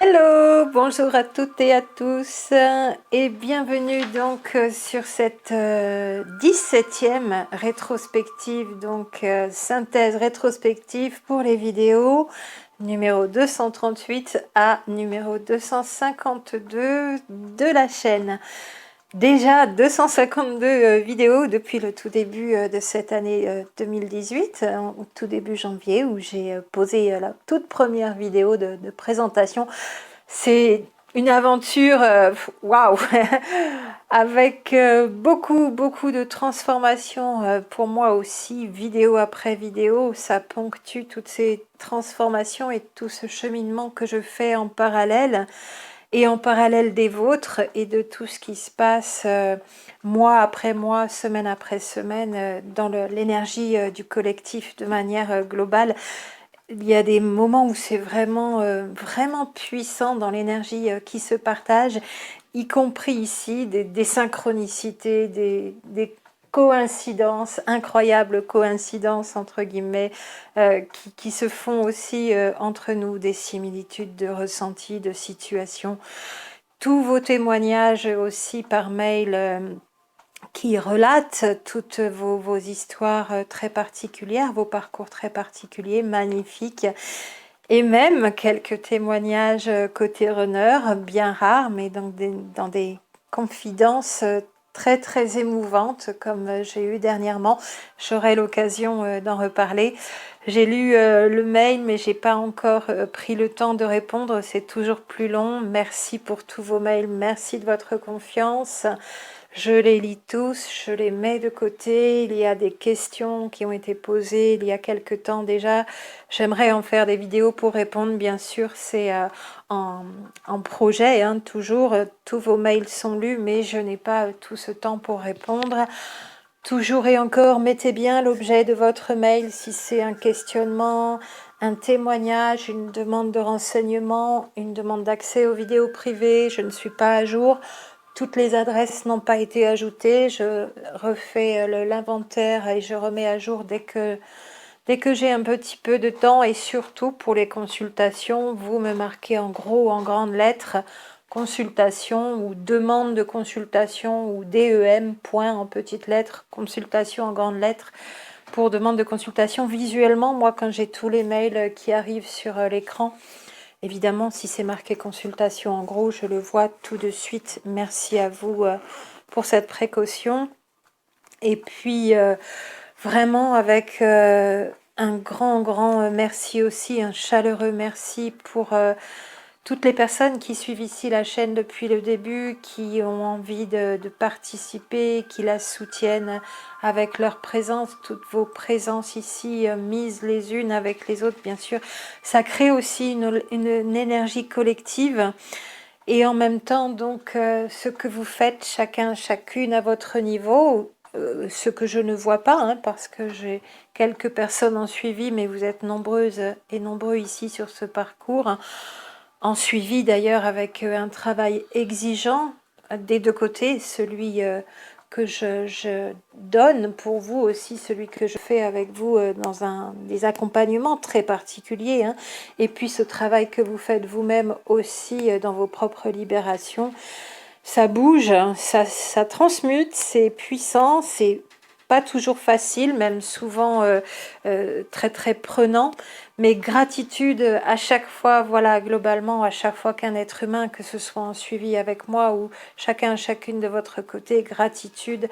Hello, bonjour à toutes et à tous et bienvenue donc sur cette 17e rétrospective, donc synthèse rétrospective pour les vidéos numéro 238 à numéro 252 de la chaîne. Déjà 252 vidéos depuis le tout début de cette année 2018, au tout début janvier, où j'ai posé la toute première vidéo de présentation. C'est une aventure, waouh, avec beaucoup de transformations pour moi aussi, vidéo après vidéo. Ça ponctue toutes ces transformations et tout ce cheminement que je fais en parallèle. Et en parallèle des vôtres et de tout ce qui se passe mois après mois, semaine après semaine, dans l'énergie du collectif de manière globale. Il y a des moments où c'est vraiment puissant dans l'énergie qui se partage, y compris ici, des synchronicités, des coïncidences, incroyables coïncidences entre guillemets, qui se font aussi entre nous, des similitudes de ressentis, de situations. Tous vos témoignages aussi par mail qui relatent toutes vos histoires très particulières, vos parcours très particuliers, magnifiques, et même quelques témoignages côté runner, bien rares, mais dans des confidences très émouvantes, comme j'ai eu dernièrement. J'aurai l'occasion d'en reparler. J'ai lu le mail, mais j'ai pas encore pris le temps de répondre. C'est toujours plus long. Merci pour tous vos mails. Merci de votre confiance. Je les lis tous, je les mets de côté. Il y a des questions qui ont été posées il y a quelque temps déjà. J'aimerais en faire des vidéos pour répondre, bien sûr, c'est en projet, hein, toujours. Tous vos mails sont lus, mais je n'ai pas tout ce temps pour répondre. Toujours et encore, mettez bien l'objet de votre mail si c'est un questionnement, un témoignage, une demande de renseignement, une demande d'accès aux vidéos privées. Je ne suis pas à jour. Toutes les adresses n'ont pas été ajoutées. Je refais l'inventaire et je remets à jour dès que j'ai un petit peu de temps. Et surtout pour les consultations, vous me marquez en gros, en grandes lettres, consultation ou demande de consultation ou DEM, point en petites lettres, consultation en grandes lettres pour demande de consultation. Visuellement, moi quand j'ai tous les mails qui arrivent sur l'écran, évidemment, si c'est marqué consultation en gros, je le vois tout de suite. Merci à vous pour cette précaution. Et puis, vraiment avec un grand merci aussi, un chaleureux merci pour toutes les personnes qui suivent ici la chaîne depuis le début, qui ont envie de participer, qui la soutiennent avec leur présence, toutes vos présences ici mises les unes avec les autres, bien sûr. Ça crée aussi une énergie collective. Et en même temps, donc, ce que vous faites, chacune à votre niveau, ce que je ne vois pas, hein, parce que j'ai quelques personnes en suivi, mais vous êtes nombreuses et nombreux ici sur ce parcours, hein, en suivi d'ailleurs avec un travail exigeant des deux côtés, celui que je donne pour vous aussi, celui que je fais avec vous dans des accompagnements très particuliers, hein, et puis ce travail que vous faites vous-même aussi dans vos propres libérations. Ça bouge, hein, ça transmute, c'est puissant, c'est pas toujours facile, même souvent très prenant, mais gratitude à chaque fois, voilà, globalement, à chaque fois qu'un être humain, que ce soit en suivi avec moi ou chacune de votre côté, gratitude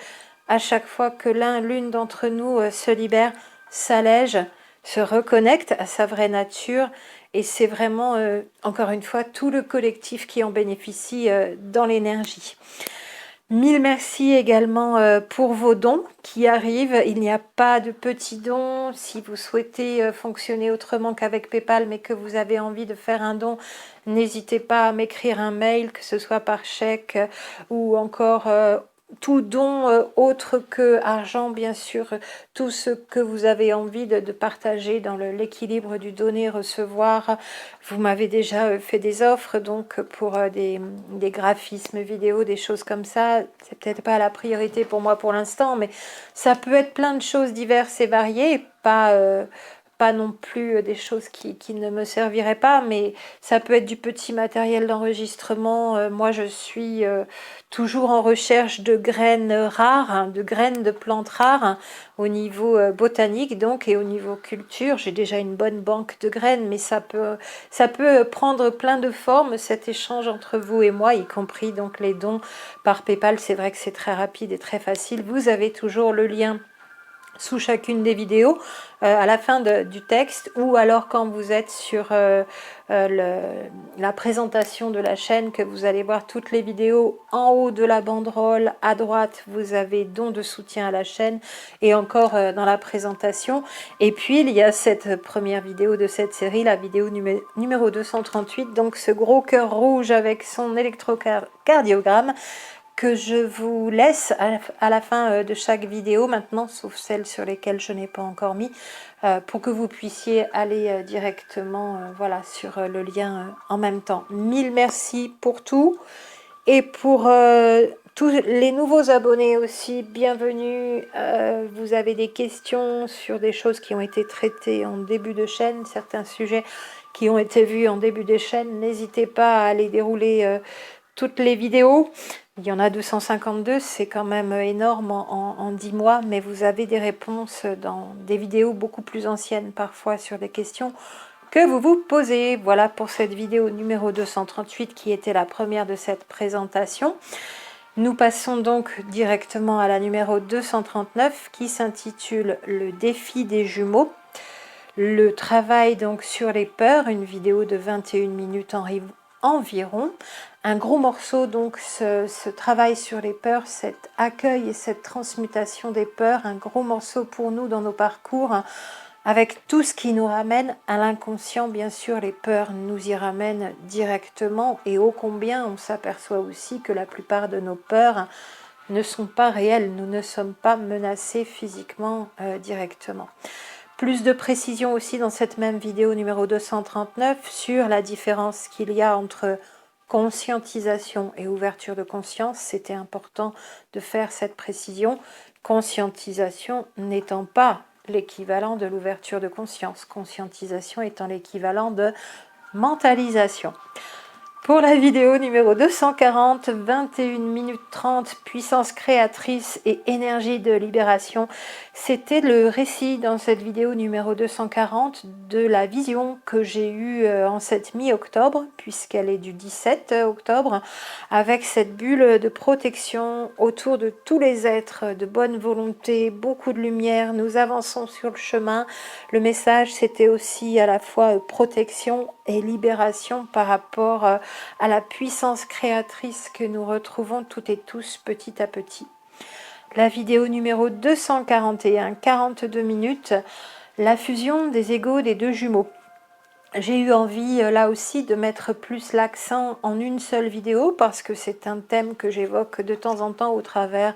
à chaque fois que l'une d'entre nous se libère, s'allège, se reconnecte à sa vraie nature. Et c'est vraiment, encore une fois, tout le collectif qui en bénéficie dans l'énergie. Mille merci également pour vos dons qui arrivent. Il n'y a pas de petits dons. Si vous souhaitez fonctionner autrement qu'avec PayPal, mais que vous avez envie de faire un don, n'hésitez pas à m'écrire un mail, que ce soit par chèque ou encore tout don autre que argent, bien sûr. Tout ce que vous avez envie de partager dans l'équilibre du donner-recevoir. Vous m'avez déjà fait des offres, donc pour des graphismes vidéo, des choses comme ça. C'est peut-être pas la priorité pour moi pour l'instant, mais ça peut être plein de choses diverses et variées, pas pas non plus des choses qui ne me serviraient pas, mais ça peut être du petit matériel d'enregistrement. Moi, je suis toujours en recherche de graines rares, hein, de graines de plantes rares, hein, au niveau botanique donc, et au niveau culture. J'ai déjà une bonne banque de graines, mais ça peut prendre plein de formes, cet échange entre vous et moi, y compris donc les dons par PayPal. C'est vrai que c'est très rapide et très facile. Vous avez toujours le lien sous chacune des vidéos, à la fin du texte, ou alors quand vous êtes sur la présentation de la chaîne, que vous allez voir toutes les vidéos, en haut de la banderole, à droite, vous avez don de soutien à la chaîne, et encore dans la présentation. Et puis, il y a cette première vidéo de cette série, la vidéo numéro 238, donc ce gros cœur rouge avec son électrocardiogramme, que je vous laisse à la fin de chaque vidéo maintenant, sauf celles sur lesquelles je n'ai pas encore mis, pour que vous puissiez aller directement voilà, sur le lien en même temps. Mille merci pour tout, et pour tous les nouveaux abonnés aussi, bienvenue. Vous avez des questions sur des choses qui ont été traitées en début de chaîne, certains sujets qui ont été vus en début de chaîne, n'hésitez pas à aller dérouler toutes les vidéos. Il y en a 252, c'est quand même énorme en 10 mois, mais vous avez des réponses dans des vidéos beaucoup plus anciennes parfois sur des questions que vous vous posez. Voilà pour cette vidéo numéro 238 qui était la première de cette présentation. Nous passons donc directement à la numéro 239 qui s'intitule « Le défi des jumeaux ». Le travail donc sur les peurs, une vidéo de 21 minutes environ. Un gros morceau, donc ce travail sur les peurs, cet accueil et cette transmutation des peurs, un gros morceau pour nous dans nos parcours, hein, avec tout ce qui nous ramène à l'inconscient. Bien sûr, les peurs nous y ramènent directement, et ô combien on s'aperçoit aussi que la plupart de nos peurs ne sont pas réelles, nous ne sommes pas menacés physiquement directement. Plus de précision aussi dans cette même vidéo numéro 239 sur la différence qu'il y a entre conscientisation et ouverture de conscience. C'était important de faire cette précision. Conscientisation n'étant pas l'équivalent de l'ouverture de conscience. Conscientisation étant l'équivalent de mentalisation. Pour la vidéo numéro 240, 21 minutes 30, puissance créatrice et énergie de libération. C'était le récit dans cette vidéo numéro 240 de la vision que j'ai eue en cette mi-octobre, puisqu'elle est du 17 octobre, avec cette bulle de protection autour de tous les êtres de bonne volonté, beaucoup de lumière. Nous avançons sur le chemin. Le message, c'était aussi à la fois protection et libération par rapport à la puissance créatrice que nous retrouvons toutes et tous petit à petit. La vidéo numéro 241, 42 minutes, la fusion des égos des deux jumeaux. J'ai eu envie là aussi de mettre plus l'accent en une seule vidéo parce que c'est un thème que j'évoque de temps en temps au travers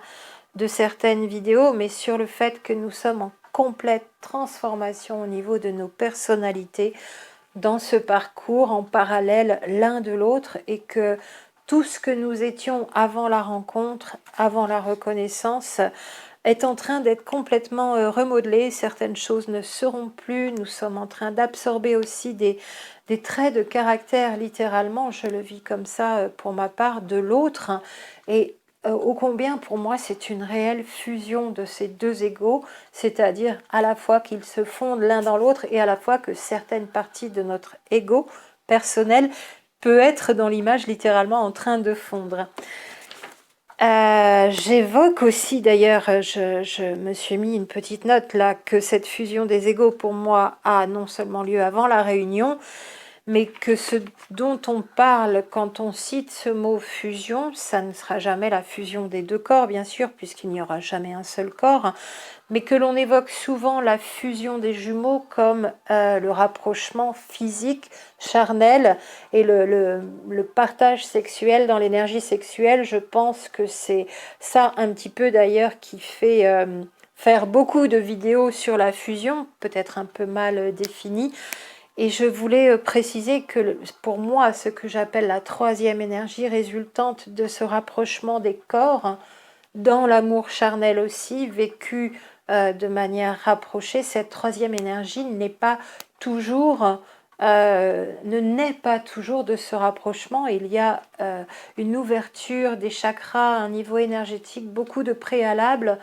de certaines vidéos, mais sur le fait que nous sommes en complète transformation au niveau de nos personnalités, dans ce parcours en parallèle l'un de l'autre, et que tout ce que nous étions avant la rencontre, avant la reconnaissance, est en train d'être complètement remodelé. Certaines choses ne seront plus. Nous sommes en train d'absorber aussi des traits de caractère, littéralement, je le vis comme ça pour ma part, de l'autre. Et ô combien pour moi c'est une réelle fusion de ces deux égos, c'est-à-dire à la fois qu'ils se fondent l'un dans l'autre et à la fois que certaines parties de notre ego personnel peut être dans l'image littéralement en train de fondre. J'évoque aussi d'ailleurs, je me suis mis une petite note là, que cette fusion des égos pour moi a non seulement lieu avant la réunion, mais que ce dont on parle quand on cite ce mot fusion, ça ne sera jamais la fusion des deux corps, bien sûr, puisqu'il n'y aura jamais un seul corps, mais que l'on évoque souvent la fusion des jumeaux comme le rapprochement physique, charnel, et le partage sexuel dans l'énergie sexuelle. Je pense que c'est ça un petit peu d'ailleurs qui fait faire beaucoup de vidéos sur la fusion, peut-être un peu mal définie. Et je voulais préciser que pour moi, ce que j'appelle la troisième énergie résultante de ce rapprochement des corps, dans l'amour charnel aussi, vécu de manière rapprochée, cette troisième énergie n'est pas toujours ne naît pas toujours de ce rapprochement. Il y a une ouverture des chakras à un niveau énergétique, beaucoup de préalables,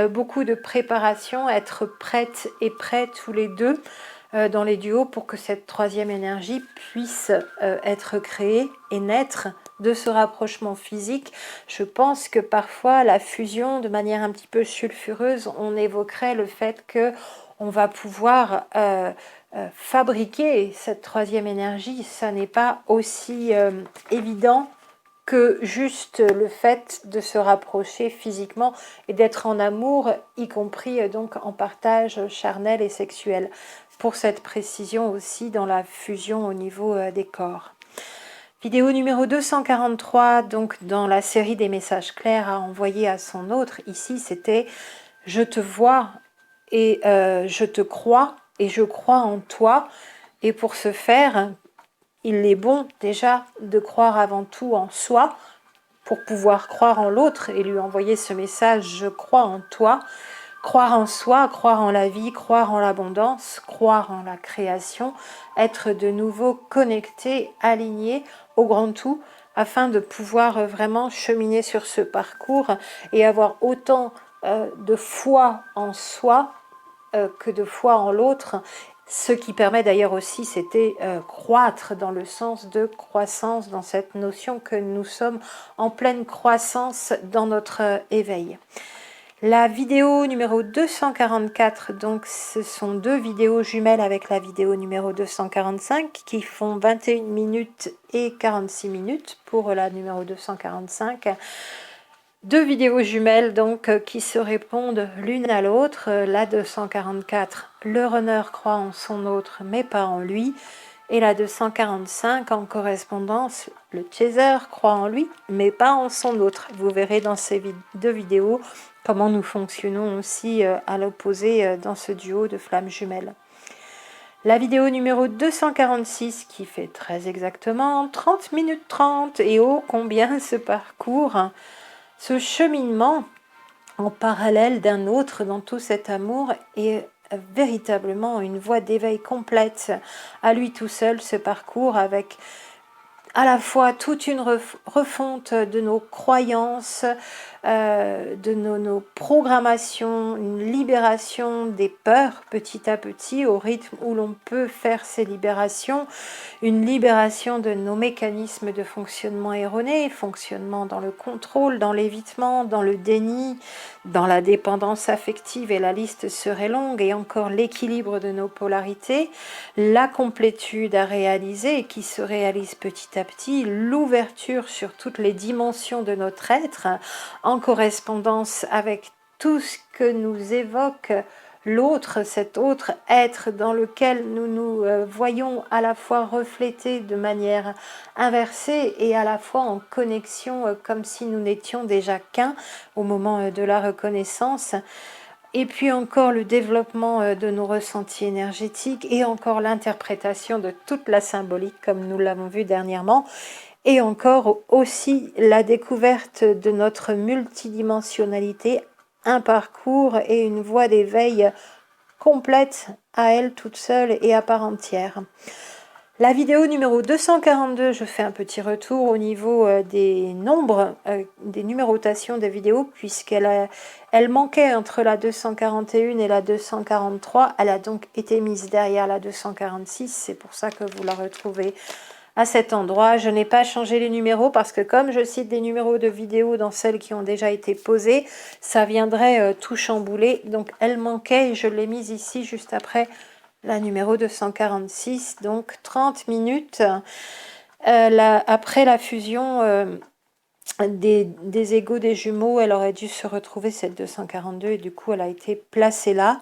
beaucoup de préparation, être prête et prêt tous les deux dans les duos pour que cette troisième énergie puisse être créée et naître de ce rapprochement physique. Je pense que parfois la fusion, de manière un petit peu sulfureuse, on évoquerait le fait que on va pouvoir fabriquer cette troisième énergie. Ça n'est pas aussi évident que juste le fait de se rapprocher physiquement et d'être en amour, y compris donc en partage charnel et sexuel. Pour cette précision aussi dans la fusion au niveau des corps. Vidéo numéro 243, donc dans la série des messages clairs à envoyer à son autre. Ici, c'était « Je te vois et je te crois et je crois en toi ». Et pour ce faire, il est bon déjà de croire avant tout en soi pour pouvoir croire en l'autre et lui envoyer ce message « Je crois en toi ». Croire en soi, croire en la vie, croire en l'abondance, croire en la création, être de nouveau connecté, aligné au grand tout, afin de pouvoir vraiment cheminer sur ce parcours et avoir autant de foi en soi que de foi en l'autre. Ce qui permet d'ailleurs aussi, c'était croître dans le sens de croissance, dans cette notion que nous sommes en pleine croissance dans notre éveil. La vidéo numéro 244, donc ce sont deux vidéos jumelles avec la vidéo numéro 245 qui font 21 minutes et 46 minutes pour la numéro 245. Deux vidéos jumelles donc qui se répondent l'une à l'autre. La 244, le runner croit en son autre mais pas en lui. Et la 245 en correspondance, le chaser croit en lui mais pas en son autre. Vous verrez dans ces deux vidéos comment nous fonctionnons aussi à l'opposé dans ce duo de flammes jumelles. La vidéo numéro 246 qui fait très exactement 30 minutes 30 et oh combien ce parcours, ce cheminement en parallèle d'un autre dans tout cet amour est véritablement une voie d'éveil complète à lui tout seul, ce parcours avec à la fois toute une refonte de nos croyances, de nos programmations, une libération des peurs petit à petit au rythme où l'on peut faire ces libérations, une libération de nos mécanismes de fonctionnement erronés, fonctionnement dans le contrôle, dans l'évitement, dans le déni, dans la dépendance affective et la liste serait longue et encore l'équilibre de nos polarités, la complétude à réaliser et qui se réalise petit à petit, l'ouverture sur toutes les dimensions de notre être en correspondance avec tout ce que nous évoque l'autre, cet autre être dans lequel nous nous voyons à la fois reflétés de manière inversée et à la fois en connexion comme si nous n'étions déjà qu'un au moment de la reconnaissance. Et puis encore le développement de nos ressentis énergétiques et encore l'interprétation de toute la symbolique comme nous l'avons vu dernièrement. Et encore aussi la découverte de notre multidimensionnalité, un parcours et une voie d'éveil complète à elle toute seule et à part entière. La vidéo numéro 242, je fais un petit retour au niveau des nombres, des numérotations des vidéos, puisqu'elle elle manquait entre la 241 et la 243. Elle a donc été mise derrière la 246, c'est pour ça que vous la retrouvez à cet endroit. Je n'ai pas changé les numéros parce que comme je cite des numéros de vidéos dans celles qui ont déjà été posées, ça viendrait tout chambouler. Donc elle manquait et je l'ai mise ici juste après la numéro 246, donc 30 minutes après la fusion des égaux des jumeaux, elle aurait dû se retrouver cette 242 et du coup elle a été placée là.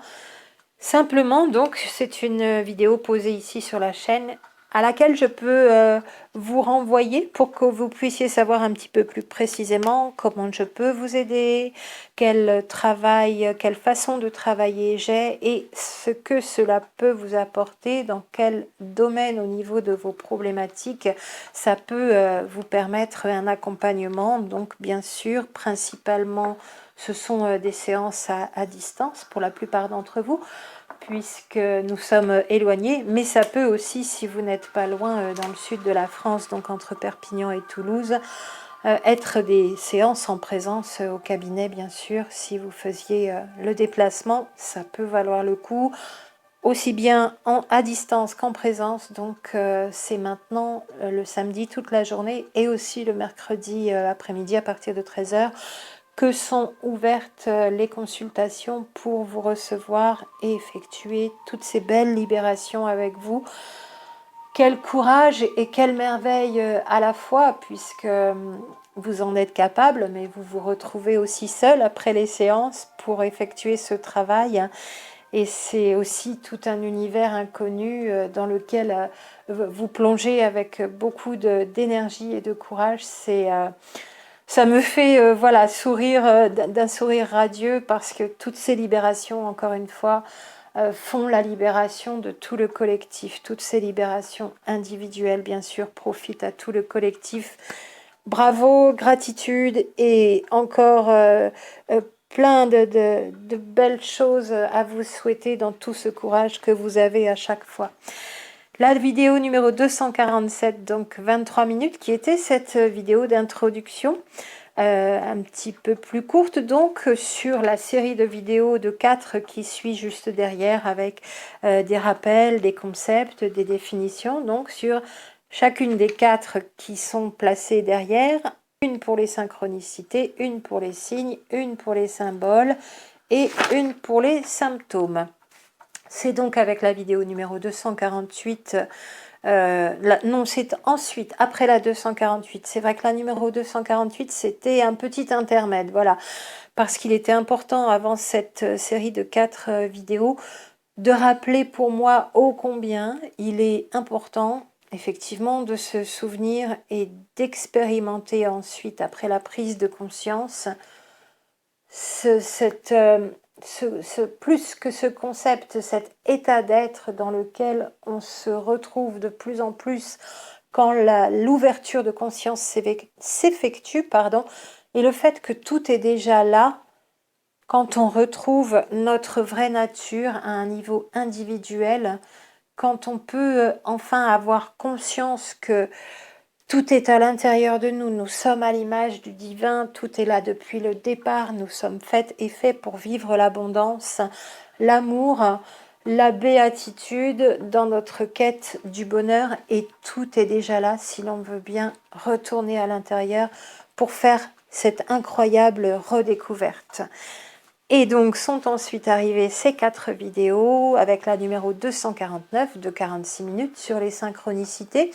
Simplement donc c'est une vidéo posée ici sur la chaîne à laquelle je peux vous renvoyer pour que vous puissiez savoir un petit peu plus précisément comment je peux vous aider, quel travail, quelle façon de travailler j'ai et ce que cela peut vous apporter, dans quel domaine au niveau de vos problématiques ça peut vous permettre un accompagnement. Donc bien sûr, principalement Ce sont des séances à distance pour la plupart d'entre vous, puisque nous sommes éloignés, mais ça peut aussi, si vous n'êtes pas loin dans le sud de la France, donc entre Perpignan et Toulouse, être des séances en présence au cabinet, bien sûr. Si vous faisiez le déplacement, ça peut valoir le coup, aussi bien à distance qu'en présence. Donc c'est maintenant le samedi toute la journée et aussi le mercredi après-midi à partir de 13h que sont ouvertes les consultations pour vous recevoir et effectuer toutes ces belles libérations avec vous. Quel courage et quelle merveille à la fois, puisque vous en êtes capable, mais vous vous retrouvez aussi seul après les séances pour effectuer ce travail. Et c'est aussi tout un univers inconnu dans lequel vous plongez avec beaucoup d'énergie et de courage. Ça me fait voilà, sourire d'un sourire radieux, parce que toutes ces libérations, encore une fois, font la libération de tout le collectif. Toutes ces libérations individuelles, bien sûr, profitent à tout le collectif. Bravo, gratitude et encore plein de belles choses à vous souhaiter dans tout ce courage que vous avez à chaque fois. La vidéo numéro 247, donc 23 minutes, qui était cette vidéo d'introduction, un petit peu plus courte donc, sur la série de vidéos de 4 qui suit juste derrière, avec des rappels, des concepts, des définitions, donc sur chacune des 4 qui sont placées derrière, une pour les synchronicités, une pour les signes, une pour les symboles et une pour les symptômes. C'est donc avec la vidéo numéro 248, non, c'est ensuite, après la 248. C'est vrai que la numéro 248, c'était un petit intermède, voilà, parce qu'il était important, avant cette série de 4 vidéos, de rappeler pour moi ô combien il est important, effectivement, de se souvenir et d'expérimenter ensuite, après la prise de conscience, plus que ce concept, cet état d'être dans lequel on se retrouve de plus en plus quand l'ouverture de conscience s'effectue, et le fait que tout est déjà là, quand on retrouve notre vraie nature à un niveau individuel, quand on peut enfin avoir conscience que tout est à l'intérieur de nous, nous sommes à l'image du divin, tout est là depuis le départ, nous sommes faites et faits pour vivre l'abondance, l'amour, la béatitude dans notre quête du bonheur, et tout est déjà là si l'on veut bien retourner à l'intérieur pour faire cette incroyable redécouverte. Et donc sont ensuite arrivées ces 4 vidéos avec la numéro 249 de 46 minutes sur les synchronicités.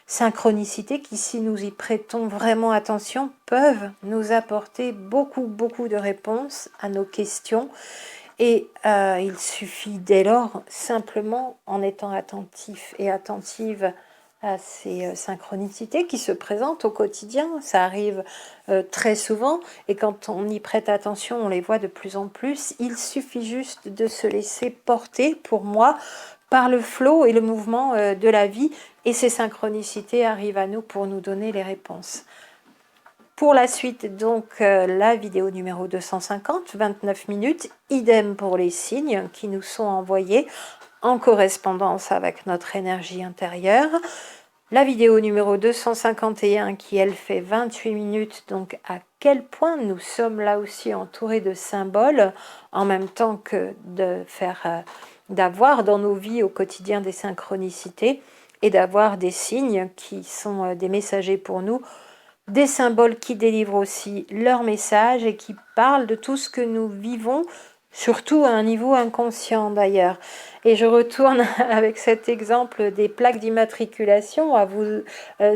Synchronicités qui, si nous y prêtons vraiment attention, peuvent nous apporter beaucoup de réponses à nos questions. Et il suffit dès lors, simplement en étant attentif et attentive à ces synchronicités qui se présentent au quotidien. Ça arrive très souvent, et quand on y prête attention, on les voit de plus en plus. Il suffit juste de se laisser porter, pour moi, par le flot et le mouvement de la vie, et ces synchronicités arrivent à nous pour nous donner les réponses. Pour la suite, donc, la vidéo numéro 250, 29 minutes, idem pour les signes qui nous sont envoyés en correspondance avec notre énergie intérieure. La vidéo numéro 251 qui, elle, fait 28 minutes, donc à quel point nous sommes là aussi entourés de symboles, en même temps que d'avoir dans nos vies au quotidien des synchronicités et d'avoir des signes qui sont des messagers pour nous, des symboles qui délivrent aussi leur message et qui parlent de tout ce que nous vivons, surtout à un niveau inconscient d'ailleurs. Et je retourne avec cet exemple des plaques d'immatriculation, à vous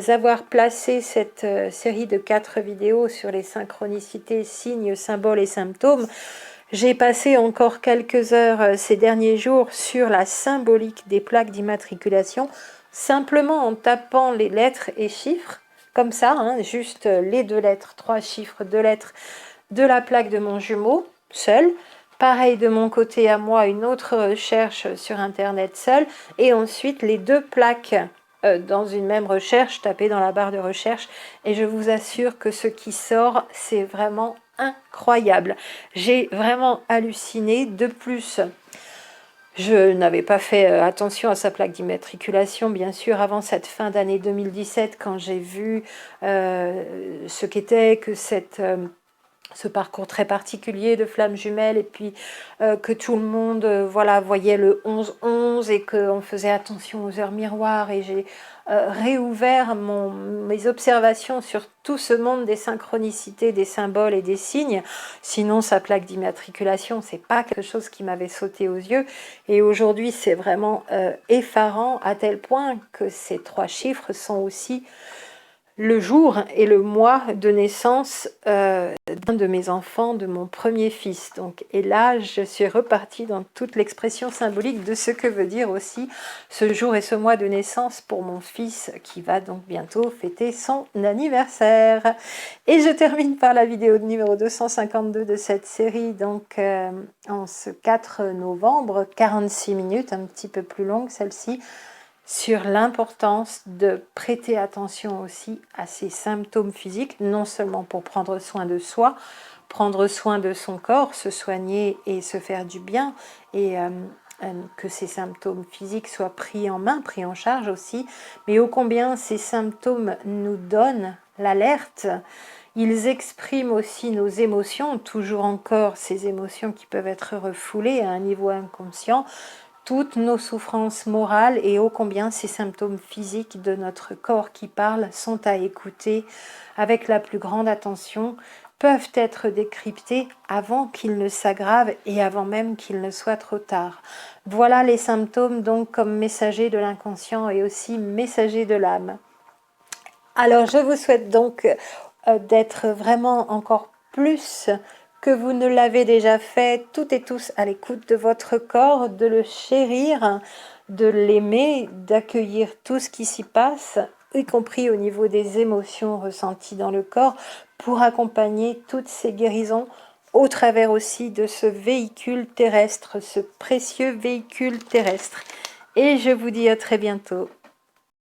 avoir placé cette série de 4 vidéos sur les synchronicités, signes, symboles et symptômes. J'ai passé encore quelques heures ces derniers jours sur la symbolique des plaques d'immatriculation, simplement en tapant les lettres et chiffres, comme ça, juste les 2 lettres, 3 chiffres, 2 lettres de la plaque de mon jumeau, seul. Pareil de mon côté à moi, une autre recherche sur internet seule, et ensuite les 2 plaques dans une même recherche, tapées dans la barre de recherche, et je vous assure que ce qui sort, c'est vraiment incroyable. J'ai vraiment halluciné. De plus, je n'avais pas fait attention à sa plaque d'immatriculation, bien sûr, avant cette fin d'année 2017, quand j'ai vu ce qu'était que ce parcours très particulier de flammes jumelles, et puis que tout le monde voilà, voyait le 11-11 et qu'on faisait attention aux heures miroirs, et j'ai réouvert mes observations sur tout ce monde des synchronicités, des symboles et des signes. Sinon, sa plaque d'immatriculation, c'est pas quelque chose qui m'avait sauté aux yeux, et aujourd'hui c'est vraiment effarant, à tel point que ces 3 chiffres sont aussi le jour et le mois de naissance d'un de mes enfants, de mon premier fils. Donc, et là, je suis repartie dans toute l'expression symbolique de ce que veut dire aussi ce jour et ce mois de naissance pour mon fils, qui va donc bientôt fêter son anniversaire. Et je termine par la vidéo numéro 252 de cette série, donc en ce 4 novembre, 46 minutes, un petit peu plus longue celle-ci, sur l'importance de prêter attention aussi à ces symptômes physiques, non seulement pour prendre soin de soi, prendre soin de son corps, se soigner et se faire du bien, et que ces symptômes physiques soient pris en main, pris en charge aussi, mais ô combien ces symptômes nous donnent l'alerte. Ils expriment aussi nos émotions, toujours encore ces émotions qui peuvent être refoulées à un niveau inconscient, toutes nos souffrances morales, et ô combien ces symptômes physiques de notre corps qui parlent sont à écouter avec la plus grande attention, peuvent être décryptés avant qu'ils ne s'aggravent et avant même qu'il ne soit trop tard. Voilà les symptômes donc comme messagers de l'inconscient et aussi messagers de l'âme. Alors je vous souhaite donc d'être vraiment encore plus que vous ne l'avez déjà fait, toutes et tous à l'écoute de votre corps, de le chérir, de l'aimer, d'accueillir tout ce qui s'y passe, y compris au niveau des émotions ressenties dans le corps, pour accompagner toutes ces guérisons au travers aussi de ce véhicule terrestre, ce précieux véhicule terrestre. Et je vous dis à très bientôt.